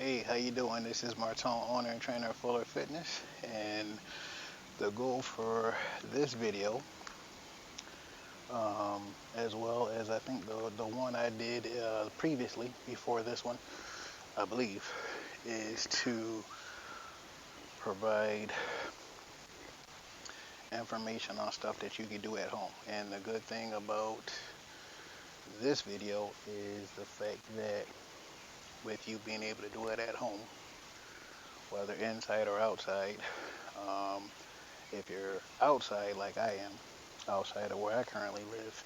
Hey, how you doing? This is Martin, owner and trainer of Fuller Fitness, and the goal for this video, as well as I think the one I did previously before this one, I believe, is to provide information on stuff that you can do at home. And the good thing about this video is the fact that with you being able to do it at home, whether inside or outside, um, if you're outside like I am, outside of where I currently live,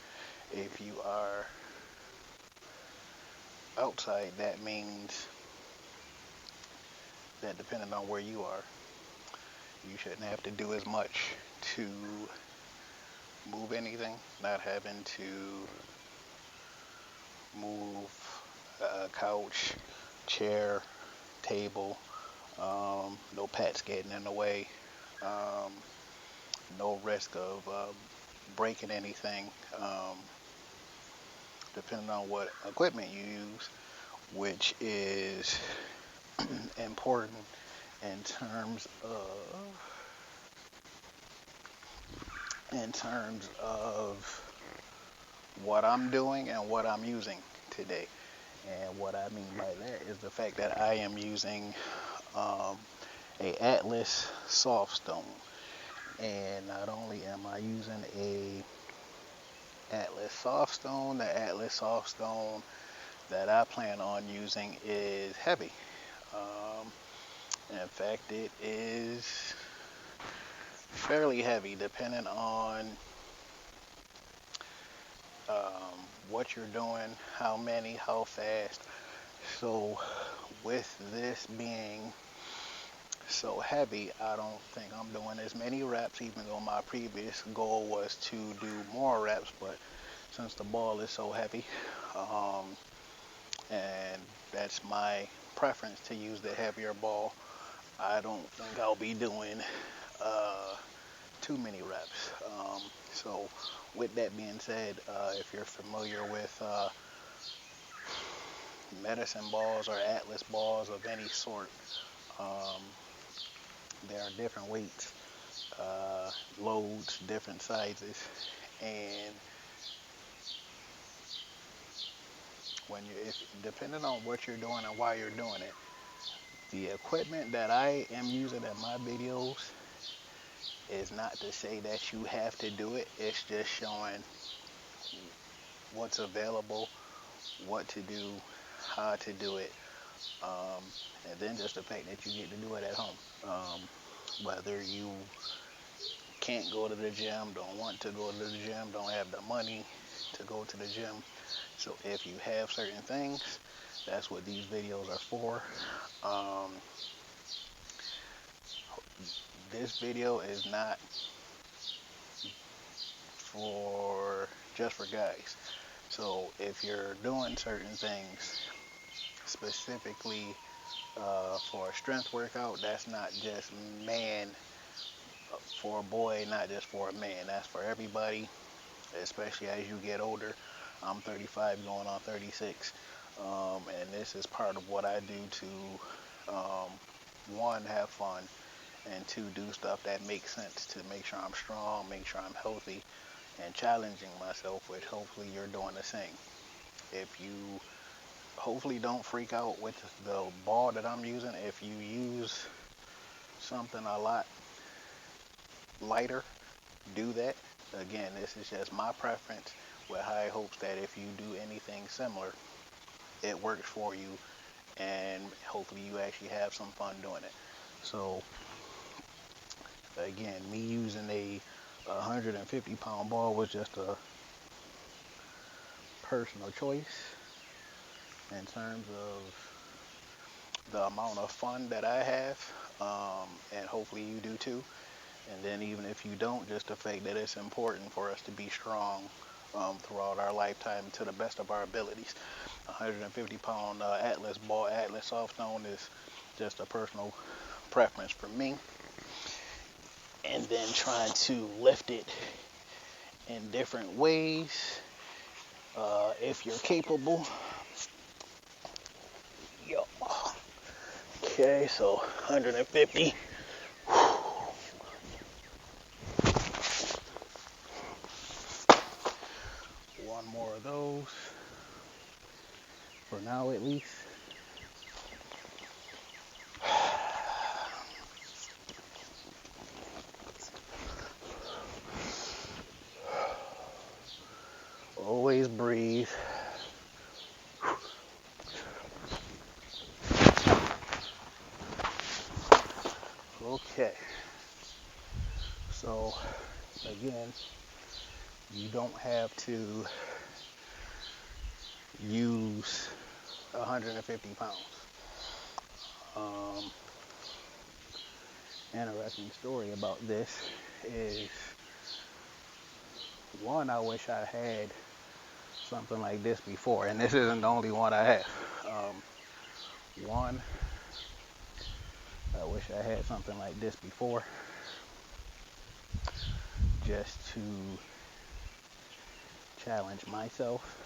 if you are outside, that means that depending on where you are, you shouldn't have to do as much to move anything, not having to move a couch, chair, table, no pets getting in the way, um, no risk of breaking anything, depending on what equipment you use, which is important in terms of what I'm doing and what I'm using today. And what I mean by that is the fact that I am using a Atlas Softstone. And not only am I using a Atlas Softstone, the Atlas Softstone that I plan on using is heavy. In fact, it is fairly heavy depending on what you're doing, how many, how fast. So with this being so heavy, I don't think I'm doing as many reps, even though my previous goal was to do more reps. But since the ball is so heavy, and that's my preference to use the heavier ball, I don't think I'll be doing too many reps. So with that being said, if you're familiar with medicine balls or Atlas balls of any sort, um, there are different weights, loads, different sizes, and depending on what you're doing and why you're doing it, the equipment that I am using in my videos is not to say that you have to do it. It's just showing what's available, what to do, how to do it, um, and then just the fact that you get to do it at home. Whether you can't go to the gym, don't want to go to the gym, don't have the money to go to the gym. So if you have certain things, that's what these videos are for. Um, this video is not for just for guys. So if you're doing certain things specifically for a strength workout, that's not just man for a boy, not just for a man. That's for everybody, especially as you get older. I'm 35 going on 36. And this is part of what I do to, one, have fun, and two, do stuff that makes sense to make sure I'm strong, make sure I'm healthy, and challenging myself, which hopefully you're doing the same. If you hopefully don't freak out with the ball that I'm using, if you use something a lot lighter, do that. Again, this is just my preference with high hopes that if you do anything similar, it works for you and hopefully you actually have some fun doing it. So again, me using a 150-pound ball was just a personal choice in terms of the amount of fun that I have, and hopefully you do too. And then even if you don't, just the fact that it's important for us to be strong throughout our lifetime to the best of our abilities. 150-pound Atlas ball, Atlas Softstone is just a personal preference for me. And then trying to lift it in different ways. If you're capable, yo, Okay, so 150. One more of those, for now at least. Always breathe. Okay, so again, you don't have to use 150 pounds. Um, Interesting story about this is, one, I wish I had something like this before, and this isn't the only one I have. One, I wish I had something like this before, just to challenge myself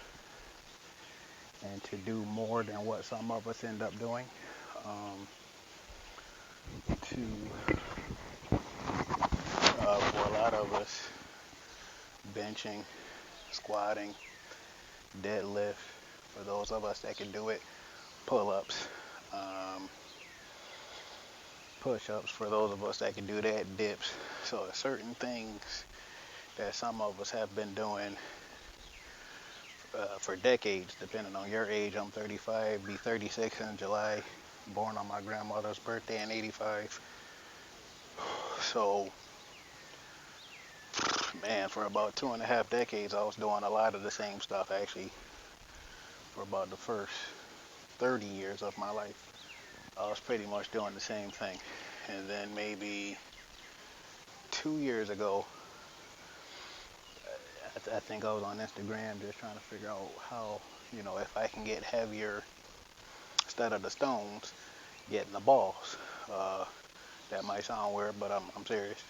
and to do more than what some of us end up doing. For a lot of us, benching, squatting, deadlift, for those of us that can do it, pull-ups, push-ups for those of us that can do that, dips. So there's certain things that some of us have been doing for decades, depending on your age. I'm 35, be 36 in July, born on my grandmother's birthday in 85. So, man, for about 2.5 decades, I was doing a lot of the same stuff, actually. For about the first 30 years of my life, I was pretty much doing the same thing. And then maybe 2 years ago, I think I was on Instagram just trying to figure out how, if I can get heavier instead of the stones, getting the balls. That might sound weird, but I'm serious.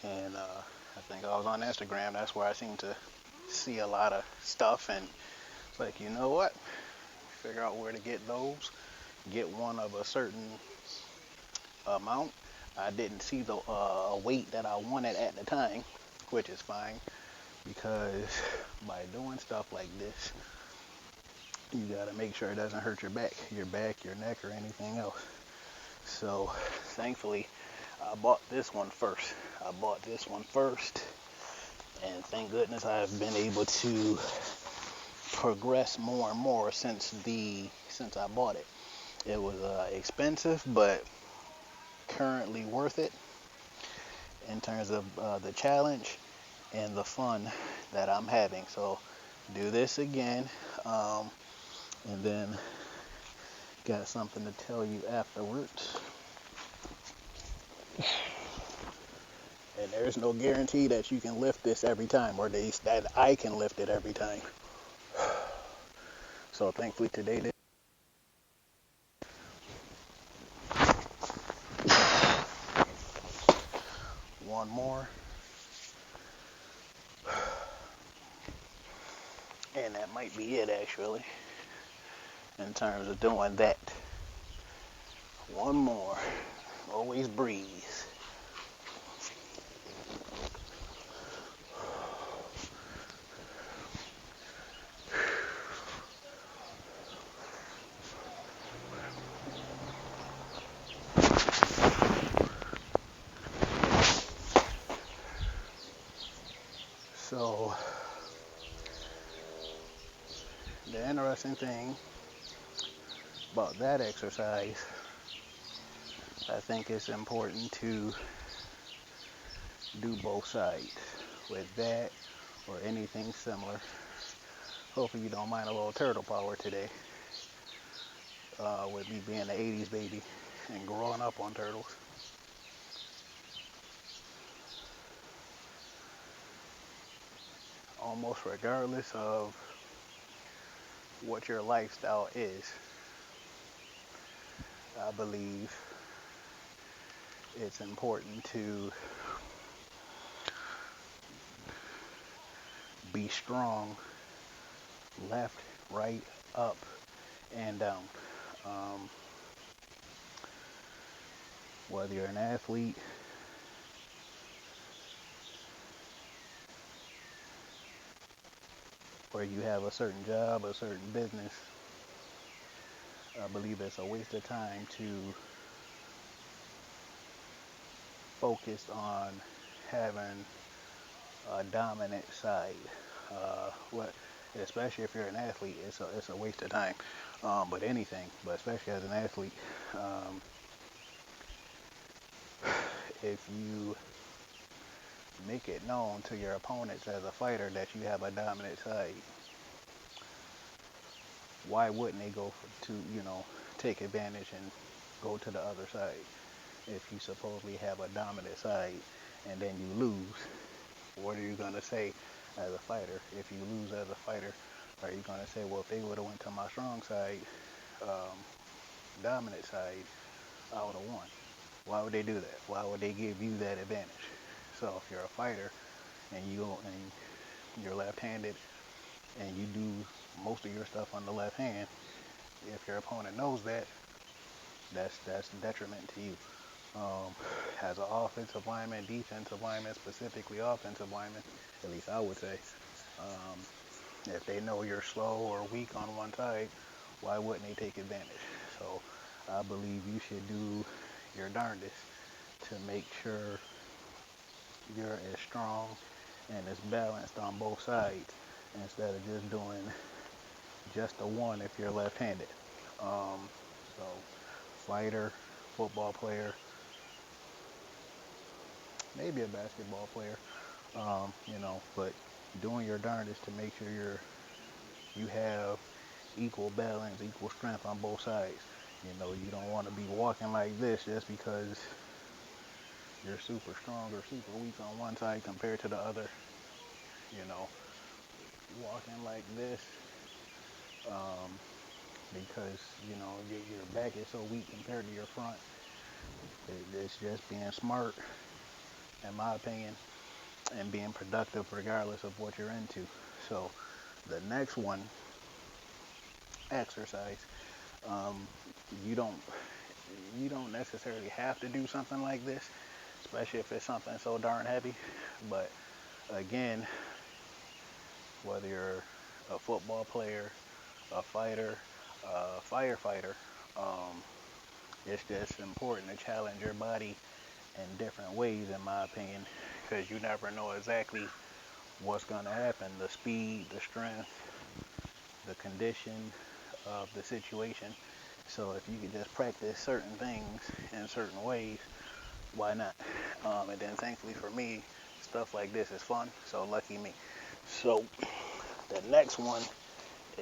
And I think I was on Instagram. That's where I seem to see a lot of stuff. And it's like, you know what? Figure out where to get those. Get one of a certain amount. I didn't see the weight that I wanted at the time, which is fine, because by doing stuff like this, you gotta make sure it doesn't hurt your back, your neck, or anything else. So thankfully, I bought this one first. And thank goodness I've been able to progress more and more since I bought it. It was expensive, but currently worth it in terms of the challenge and the fun that I'm having. So do this again, and then got something to tell you afterwards. And there's no guarantee that you can lift this every time, or that I can lift it every time. So thankfully today, one more, and that might be it actually, in terms of doing that. One more. Always breathe. So the interesting thing about that exercise, I think it's important to do both sides with that or anything similar. Hopefully you don't mind a little turtle power today, with me being an 80s baby and growing up on turtles. Almost regardless of what your lifestyle is, I believe it's important to be strong left, right, up, and down. whether you're an athlete, or you have a certain job, a certain business, I believe it's a waste of time to focus on having a dominant side. Especially if you're an athlete, it's a waste of time. But anything, but especially as an athlete, if you make it known to your opponents as a fighter that you have a dominant side, why wouldn't they go to, take advantage and go to the other side? If you supposedly have a dominant side and then you lose, what are you going to say as a fighter? If you lose as a fighter, are you going to say, well, if they would have went to my strong side, dominant side, I would have won? Why would they do that? Why would they give you that advantage? So if you're a fighter and you're left-handed and you do most of your stuff on the left hand, if your opponent knows that, that's a detriment to you. As an offensive lineman, defensive lineman, specifically offensive lineman, at least I would say, if they know you're slow or weak on one side, why wouldn't they take advantage? So I believe you should do your darndest to make sure you're as strong and as balanced on both sides instead of just doing just the one if you're left-handed. So fighter, football player, maybe a basketball player, but doing your darndest to make sure you have equal balance, equal strength on both sides. You don't want to be walking like this just because you're super strong or super weak on one side compared to the other. Walking like this because your back is so weak compared to your front. It's just being smart, in my opinion, and being productive regardless of what you're into. So the next one, exercise. You don't necessarily have to do something like this, especially if it's something so darn heavy. But again, whether you're a football player, a fighter, a firefighter, it's just important to challenge your body in different ways, in my opinion, because you never know exactly what's going to happen. The speed, the strength, the condition of the situation. So if you could just practice certain things in certain ways, why not? And then thankfully for me, stuff like this is fun, so lucky me. So the next one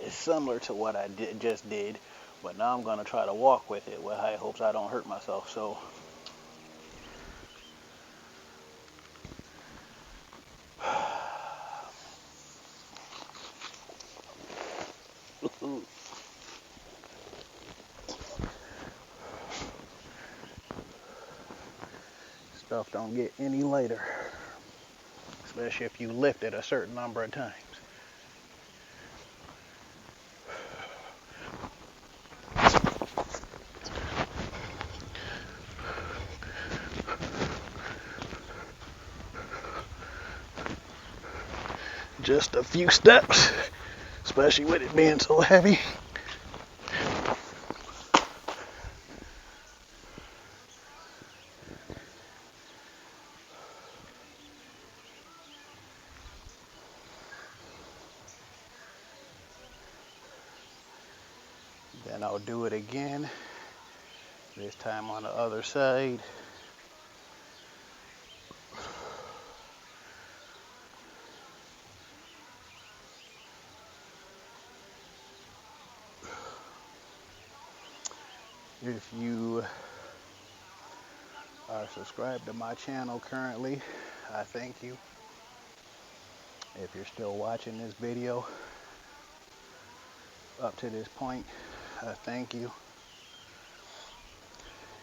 is similar to what I just did, but now I'm going to try to walk with it with high hopes I don't hurt myself. So stuff don't get any lighter, especially if you lift it a certain number of times. Just a few steps, especially with it being so heavy. Then I'll do it again, this time on the other side. If you are subscribed to my channel currently, I thank you. If you're still watching this video up to this point, I thank you.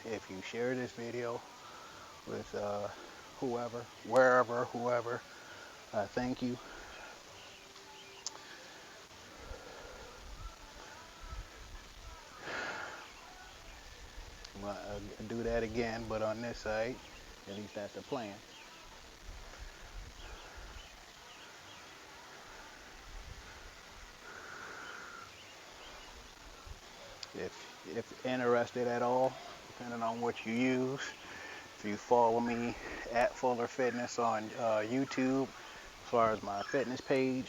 If you share this video with whoever, wherever, whoever, I thank you. going to do that again, but on this side. At least that's the plan. If interested at all, depending on what you use, if you follow me at Fuller Fitness on YouTube, as far as my fitness page,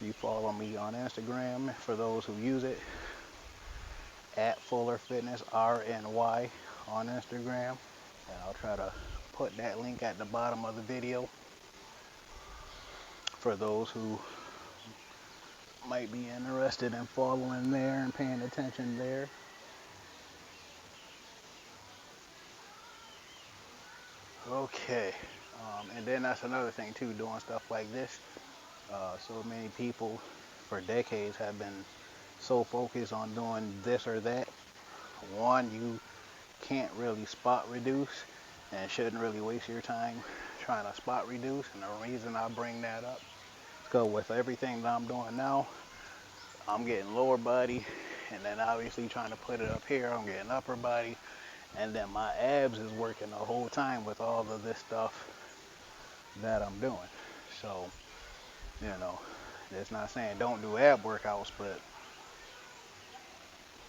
you follow me on Instagram for those who use it, at Fuller Fitness RNY on Instagram, and I'll try to put that link at the bottom of the video for those who might be interested in following there and paying attention there. Okay, and then that's another thing too, doing stuff like this. So many people for decades have been so focused on doing this or that. One, you can't really spot reduce and shouldn't really waste your time trying to spot reduce. And the reason I bring that up is because with everything that I'm doing now, I'm getting lower body, and then obviously trying to put it up here, I'm getting upper body, and then my abs is working the whole time with all of this stuff that I'm doing. So, you know, it's not saying don't do ab workouts, but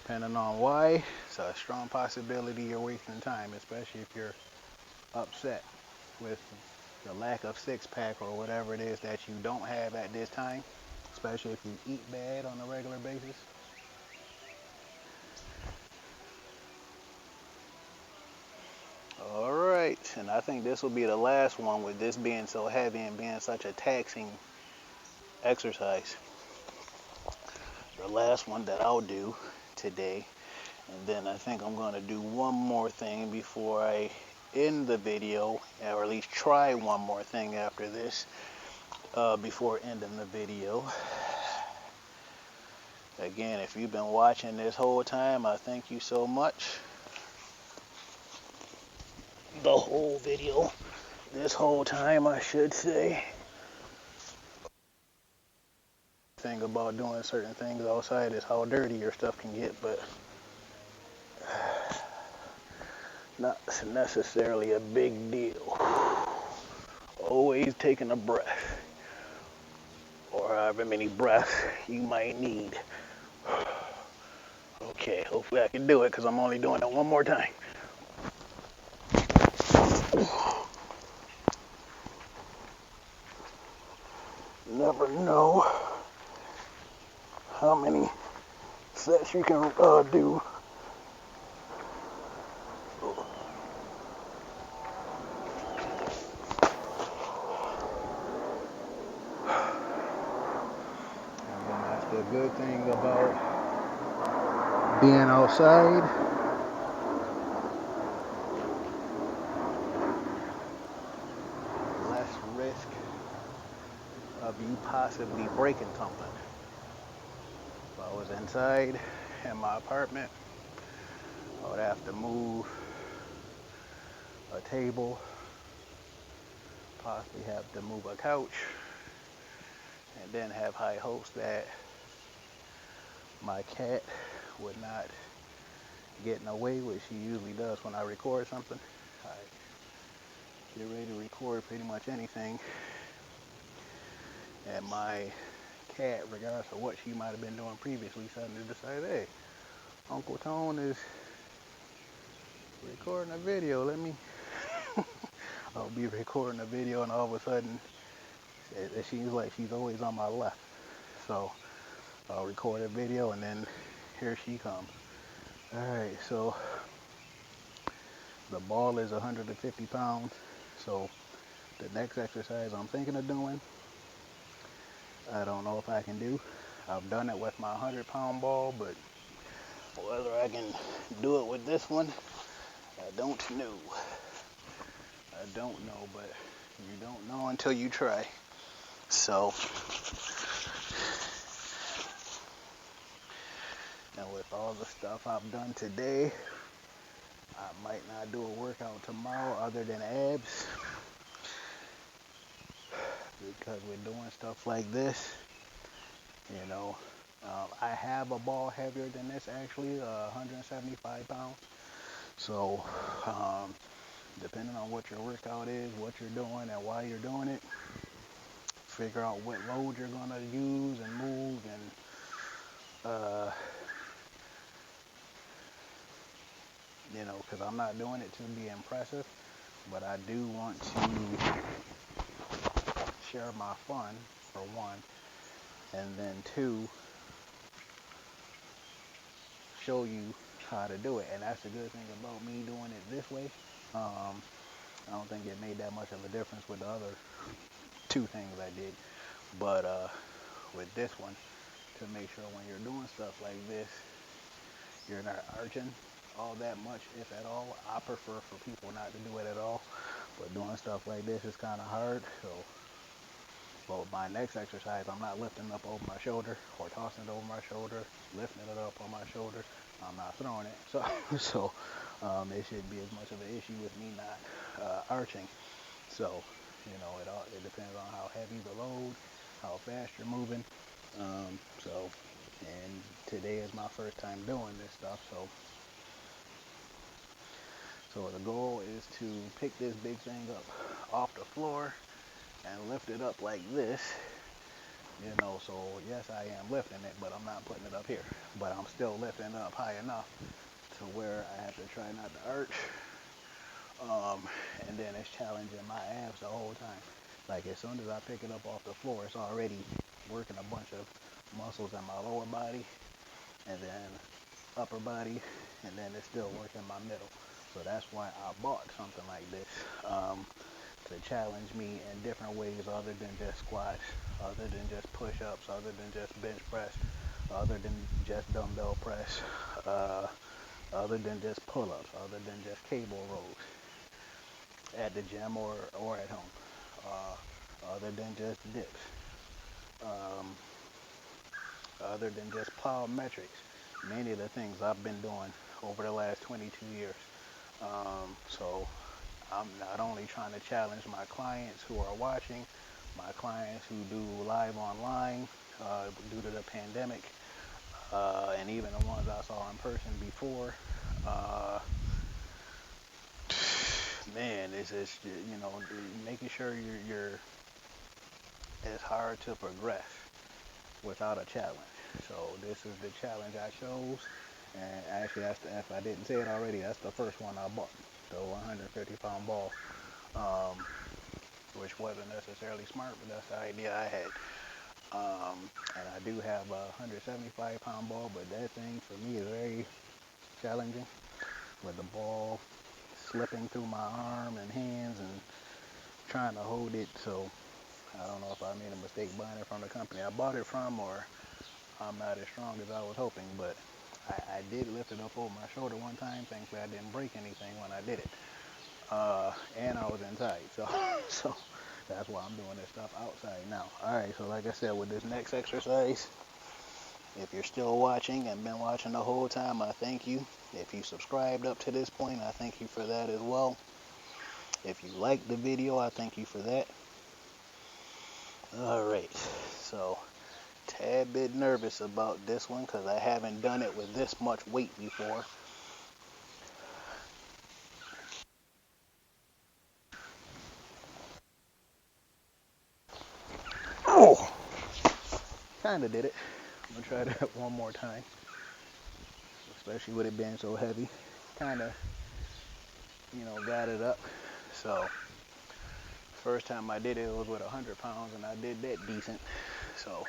depending on why, it's a strong possibility you're wasting time, especially if you're upset with the lack of six-pack or whatever it is that you don't have at this time, especially if you eat bad on a regular basis. All right, and I think this will be the last one, with this being so heavy and being such a taxing exercise. The last one that I'll do today, and then I think I'm going to do one more thing before I end the video, or at least try one more thing after this before ending the video. Again, if you've been watching this whole time, I thank you so much. The whole video, this whole time I should say. Thing about doing certain things outside is how dirty your stuff can get, but not necessarily a big deal. Always taking a breath, or however many breaths you might need. Okay, hopefully I can do it, because I'm only doing it one more time. Never know how many sets you can do. And then that's the good thing about being outside. Less risk of you possibly breaking something. If I was inside in my apartment, I would have to move a table, possibly have to move a couch, and then have high hopes that my cat would not get in the way, which she usually does when I record something. I get ready to record pretty much anything, and my cat, regardless of what she might have been doing previously, suddenly decided, hey, Uncle Tone is recording a video, let me I'll be recording a video, and all of a sudden it seems like she's always on my left. So I'll record a video, and then here she comes. Alright, so the ball is 150 pounds. So the next exercise I'm thinking of doing, I don't know if I can do. I've done it with my 100-pound ball, but whether I can do it with this one, I don't know. I don't know, but you don't know until you try. So, and with all the stuff I've done today, I might not do a workout tomorrow other than abs, because we're doing stuff like this, you know. I have a ball heavier than this actually, 175 pounds. So, depending on what your workout is, what you're doing, and why you're doing it, figure out what load you're gonna use and move, and because I'm not doing it to be impressive, but I do want to share my fun for one, and then two, show you how to do it. And that's the good thing about me doing it this way. I don't think it made that much of a difference with the other two things I did, but with this one, to make sure when you're doing stuff like this, you're not arching all that much, if at all. I prefer for people not to do it at all, but doing stuff like this is kind of hard. So, well, my next exercise, I'm not lifting up over my shoulder or tossing it over my shoulder, lifting it up on my shoulder. I'm not throwing it. So it shouldn't be as much of an issue with me not arching. So, it depends on how heavy the load, how fast you're moving. And today is my first time doing this stuff. So the goal is to pick this big thing up off the floor and lift it up like this. So yes, I am lifting it, but I'm not putting it up here. But I'm still lifting it up high enough to where I have to try not to arch. And then it's challenging my abs the whole time. Like, as soon as I pick it up off the floor, it's already working a bunch of muscles in my lower body, and then upper body, and then it's still working my middle. So that's why I bought something like this, to challenge me in different ways other than just squats, other than just push-ups, other than just bench press, other than just dumbbell press, other than just pull-ups, other than just cable rows at the gym or at home, other than just dips, um, other than just plyometrics. Many of the things I've been doing over the last 22 years. So I'm not only trying to challenge my clients who are watching, my clients who do live online due to the pandemic, and even the ones I saw in person before. Man, it's just, making sure you're it's hard to progress without a challenge. So this is the challenge I chose, and actually, if I didn't say it already, that's the first one I bought, the 150-pound ball, which wasn't necessarily smart, but that's the idea I had. And I do have a 175-pound ball, but that thing for me is very challenging, with the ball slipping through my arm and hands and trying to hold it. So I don't know if I made a mistake buying it from the company I bought it from, or I'm not as strong as I was hoping, but I did lift it up over my shoulder one time. Thankfully, I didn't break anything when I did it. And I was inside, so that's why I'm doing this stuff outside now. All right, so like I said, with this next exercise, if you're still watching and been watching the whole time, I thank you. If you subscribed up to this point, I thank you for that as well. If you liked the video, I thank you for that. All right, so tad bit nervous about this one because I haven't done it with this much weight before. Oh, kind of did it. I'm gonna try that one more time, especially with it being so heavy. Kind of, got it up. So first time I did it, it was with 100 pounds, and I did that decent. So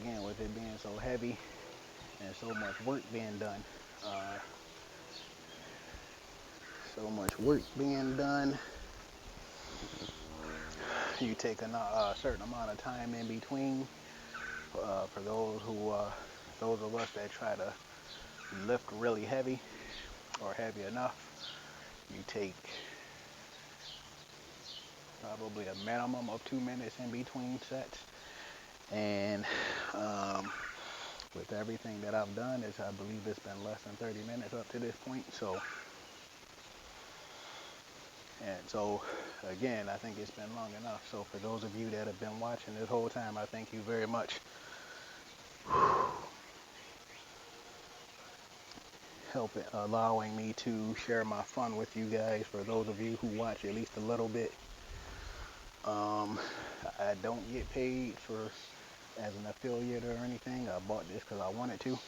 again, with it being so heavy and so much work being done, you take a certain amount of time in between. For those of us that try to lift really heavy or heavy enough, you take probably a minimum of 2 minutes in between sets. And with everything that I've done, I believe it's been less than 30 minutes up to this point. So again, I think it's been long enough. So for those of you that have been watching this whole time, I thank you very much. allowing me to share my fun with you guys. For those of you who watch at least a little bit, I don't get paid as an affiliate or anything. I bought this because I wanted to.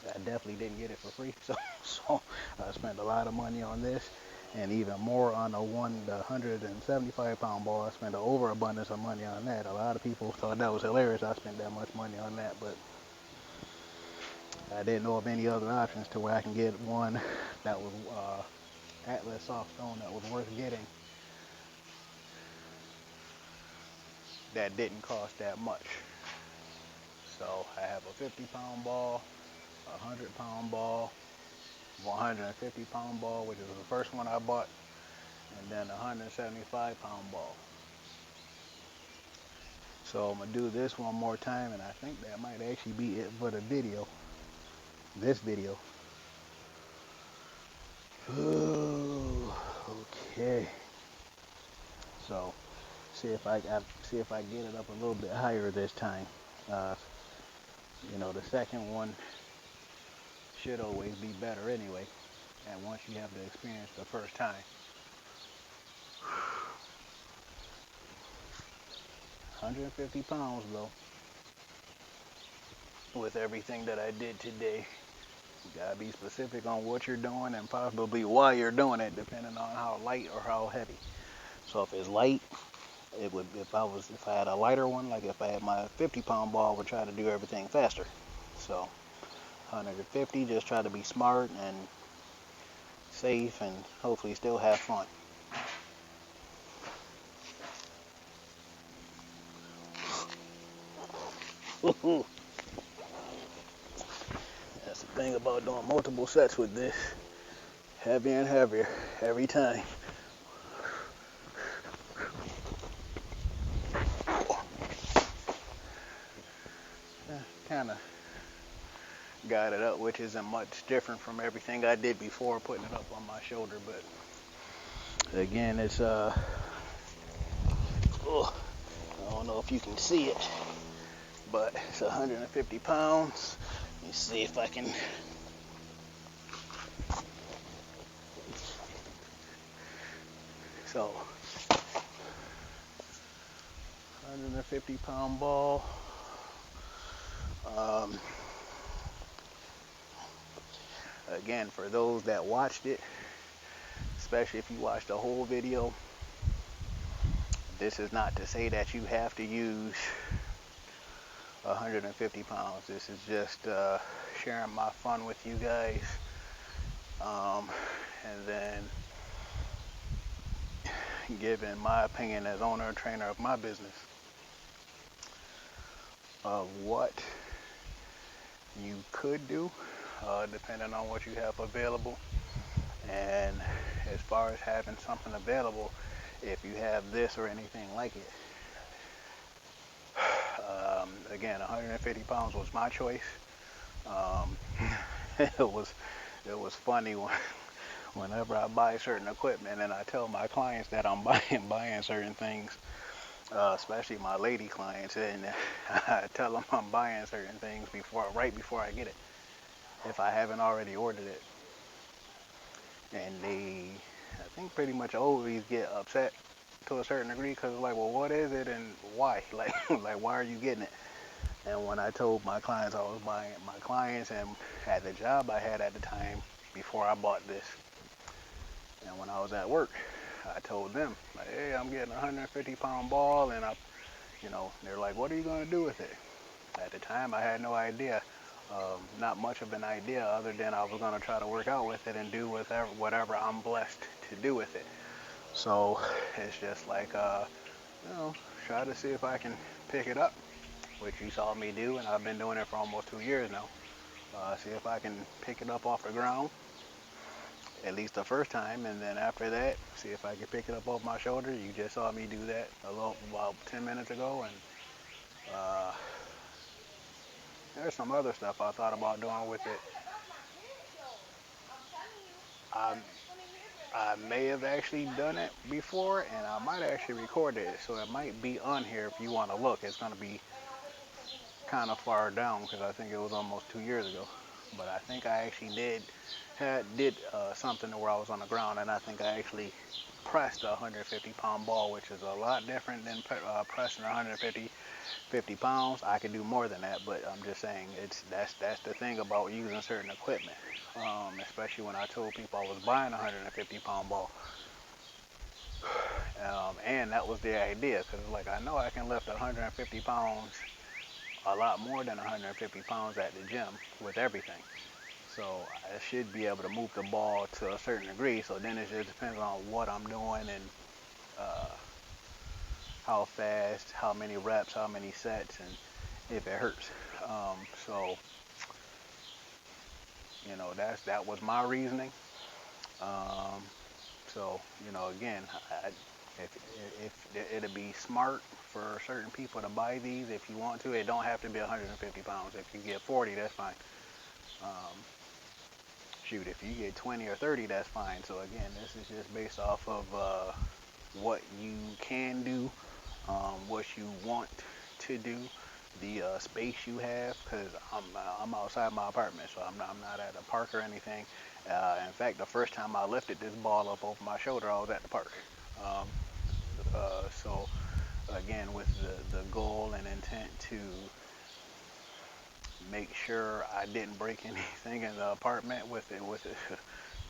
I definitely didn't get it for free, so I spent a lot of money on this, and even more on the 175-pound ball. I spent an overabundance of money on that. A lot of people thought that was hilarious. I spent that much money on that, but I didn't know of any other options to where I can get one that was Atlas soft stone that was worth getting, that didn't cost that much. So I have a 50-pound ball, a 100-pound ball, 150-pound ball, which is the first one I bought, and then a 175-pound ball. So I'm gonna do this one more time, and I think that might actually be it for the video. This video. Okay. So see if I get it up a little bit higher this time. The second one should always be better anyway. And once you have the experience the first time. 150 pounds though. With everything that I did today. You gotta be specific on what you're doing and possibly why you're doing it, depending on how light or how heavy. So if it's light, if I had a lighter one, like if I had my 50-pound ball, I would try to do everything faster. So 150, just try to be smart and safe, and hopefully still have fun. That's the thing about doing multiple sets with this. Heavier and heavier every time. Kind of got it up, which isn't much different from everything I did before putting it up on my shoulder, but again, it's I don't know if you can see it, but it's 150 pounds. Let me see if I can. So 150-pound ball. Again, for those that watched it, especially if you watched the whole video, this is not to say that you have to use 150 pounds. This is just sharing my fun with you guys, and then giving my opinion as owner and trainer of my business of what you could do, depending on what you have available. And as far as having something available, if you have this or anything like it, again, 150 pounds was my choice. It was funny whenever I buy certain equipment and I tell my clients that I'm buying certain things, especially my lady clients, and I tell them I'm buying certain things right before I get it, if I haven't already ordered it. And they, I think, pretty much always get upset to a certain degree, because it's like, well, what is it and why? Like why are you getting it? And when I told my clients I was buying it, my clients and at the job I had at the time before I bought this, and when I was at work, I told them, like, hey, I'm getting a 150-pound ball, and they're like, what are you going to do with it? At the time, I had no idea. Not much of an idea, other than I was going to try to work out with it and do whatever I'm blessed to do with it. So it's just like, try to see if I can pick it up, which you saw me do, and I've been doing it for almost 2 years now. See if I can pick it up off the ground, at least the first time, and then after that, see if I can pick it up off my shoulder. You just saw me do that about 10 minutes ago, and there's some other stuff I thought about doing with it. I may have actually done it before, and I might actually record it, so it might be on here if you want to look. It's going to be kind of far down, because I think it was almost 2 years ago. But I think I actually did something where I was on the ground, and I think I actually pressed a 150-pound ball, which is a lot different than pressing 150 pounds. I can do more than that, but I'm just saying that's the thing about using certain equipment. Especially when I told people I was buying a 150-pound ball, and that was the idea, because like I know I can lift 150 pounds, a lot more than 150 pounds at the gym with everything. So I should be able to move the ball to a certain degree. So then it just depends on what I'm doing and uh, how fast, how many reps, how many sets, and if it hurts. So that was my reasoning. Um, so again, if it'd be smart for certain people to buy these if you want to. It don't have to be 150 pounds. If you get 40, that's fine. Um, Shoot, if you get 20 or 30, that's fine. So again, this is just based off of what you can do, what you want to do, the space you have. Because I'm outside my apartment, so I'm not at a park or anything. In fact, the first time I lifted this ball up over my shoulder, I was at the park. Um, so again, with the goal and intent to make sure I didn't break anything in the apartment with it.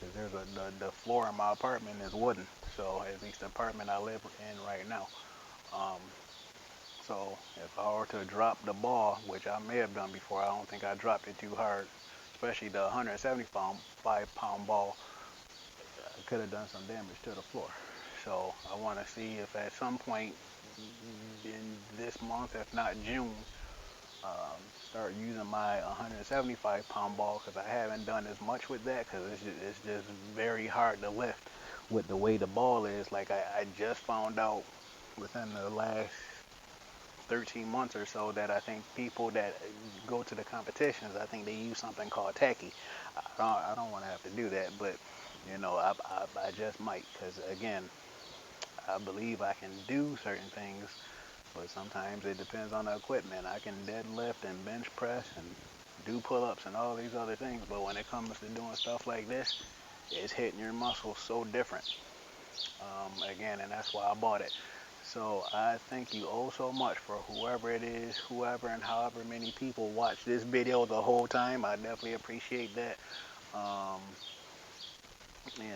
Because there's the floor in my apartment is wooden, so at least the apartment I live in right now. Um, so if I were to drop the ball, which I may have done before, I don't think I dropped it too hard, especially the 175-pound ball. I could have done some damage to the floor. So I want to see if at some point in this month, if not June, start using my 175-pound ball, because I haven't done as much with that because it's just very hard to lift with the way the ball is. Like I just found out within the last 13 months or so that I think people that go to the competitions, I think they use something called tacky. I don't want to have to do that, but I just might, because again, I believe I can do certain things, but sometimes it depends on the equipment. I can deadlift and bench press and do pull-ups and all these other things, but when it comes to doing stuff like this, it's hitting your muscles so different. Again, and that's why I bought it. So I thank you oh so much for whoever it is, whoever and however many people watch this video the whole time. I definitely appreciate that. Um,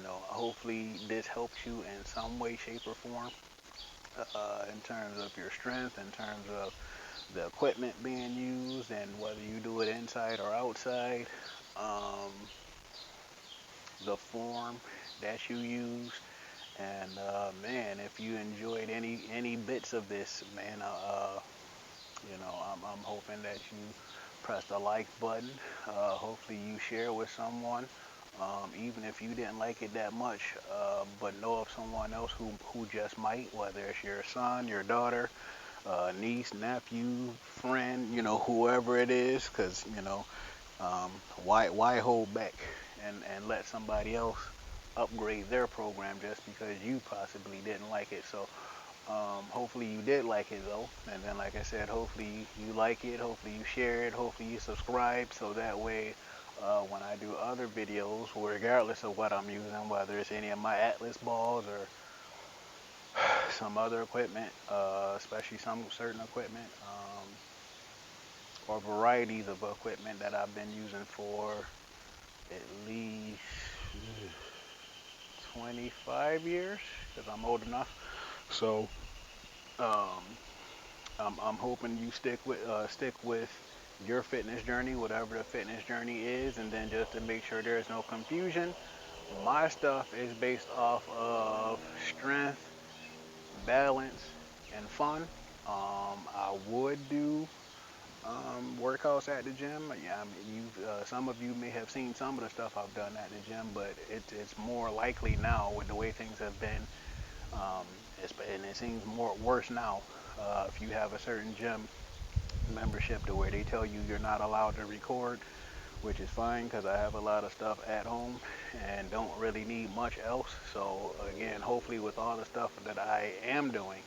hopefully this helps you in some way, shape, or form, in terms of your strength, in terms of the equipment being used, and whether you do it inside or outside, um, the form that you use. And man, if you enjoyed any bits of this, man, I'm hoping that you press the like button. Hopefully you share with someone, even if you didn't like it that much, but know of someone else who just might, whether it's your son, your daughter, niece, nephew, friend, whoever it is, because um, why hold back and let somebody else upgrade their program just because you possibly didn't like it. So hopefully you did like it though, and then like I said, hopefully you like it, hopefully you share it, hopefully you subscribe, so that way when I do other videos, regardless of what I'm using, whether it's any of my Atlas balls or some other equipment, especially some certain equipment, or varieties of equipment that I've been using for at least 25 years, because I'm old enough. So um, I'm hoping you stick with your fitness journey, whatever the fitness journey is, and then just to make sure there's no confusion, my stuff is based off of strength, balance, and fun. I would do workouts at the gym. Yeah, I mean, some of you may have seen some of the stuff I've done at the gym, but it's more likely now with the way things have been, um, and it seems more worse now. If you have a certain gym membership to where they tell you you're not allowed to record, which is fine because I have a lot of stuff at home and don't really need much else. So again, hopefully with all the stuff that I am doing,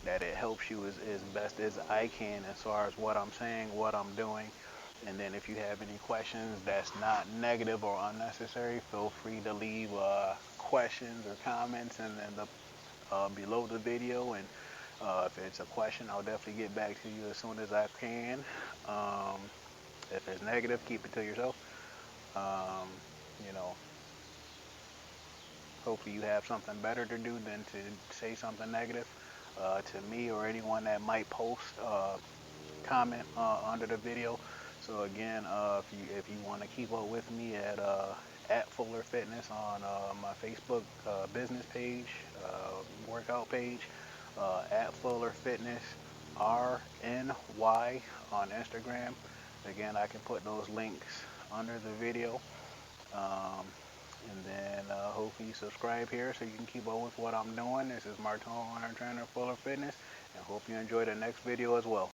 that it helps you as best as I can as far as what I'm saying, what I'm doing, And then if you have any questions that's not negative or unnecessary, feel free to leave questions or comments and then below the video. And if it's a question, I'll definitely get back to you as soon as I can. Um, if it's negative, keep it to yourself. Um, you know, hopefully you have something better to do than to say something negative to me or anyone that might post comment under the video. So again, if you want to keep up with me at Fuller Fitness on my Facebook business page, workout page, at Fuller Fitness RNY on Instagram. Again, I can put those links under the video. Um, and then hopefully you subscribe here so you can keep up with what I'm doing. This is Martin, Iron Trainer, Fuller Fitness, and hope you enjoy the next video as well.